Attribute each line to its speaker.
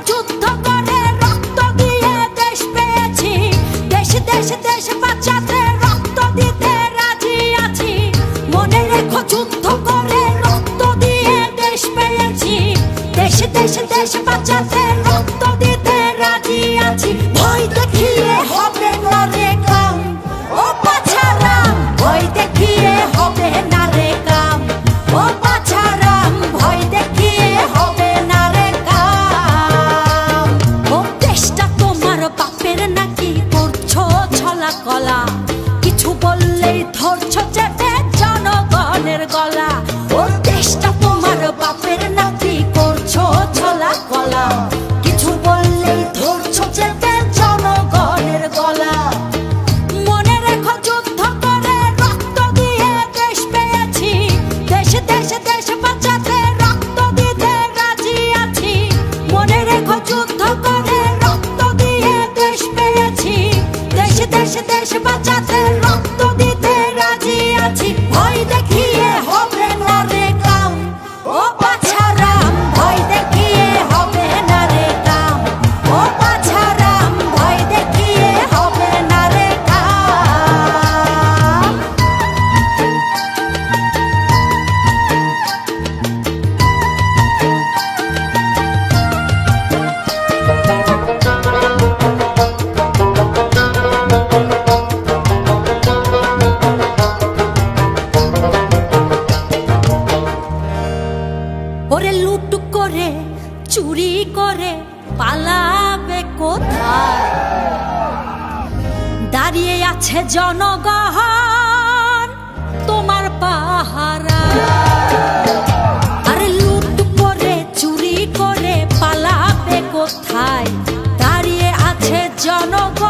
Speaker 1: যুদ্ধ করে রক্ত দিয়ে দেশ পেয়েছি, দেশ দেশ দেশ বাঁচাতে রক্ত দিতে রাজি আছি। মনে রেখো যুদ্ধ করে রক্ত দিয়ে দেশ পেয়েছি, দেশ দেশ দেশ বাঁচাতে রক্ত দিতে রাজি আছি। ভয় দেখিয়ে হবে না রে কাম, ও পাছারাম, ভয় দেখিয়ে হবে না রে কাম, ও পাছারাম, ভয় দেখিয়ে হবে না রে কাম। ও দেশটা তোমার বাপের নাকি করছো ছলা কলা, কিছু বললেই ধরছো চেপে জনগণের গলা। ও দেশটা তোমার বাপের নাকি করছো ছলা কলা, কিছু বললেই ধরছো চেপে জনগণের গলা। মনে রেখো যুদ্ধ করে রক্ত দিয়ে দেশ পেয়েছি, দেশ দেশ দেশ বাঁচাতে রক্ত দিতে রাজি আছি। মনে রেখো যুদ্ধ করে রক্ত দিয়ে দেশ পেয়েছি, দেশ দেশ দেশ বাঁচাতে রক্ত দিতে রাজি আছি। ভয় দেখিয়ে হবে না রে কাম, ও পাছারাম, ভয় দেখিয়ে হবে না রে কাম, ও পাছারাম, ভয় দেখিয়ে হবে না রে কাম। ওরে লুট করে চুরি করে পালাবে কোথায়, দাঁড়িয়ে আছে জনগণ তোমার পাহারা। আরে লুট করে চুরি করে পালাবে কোথায়, দাঁড়িয়ে আছে জনগণ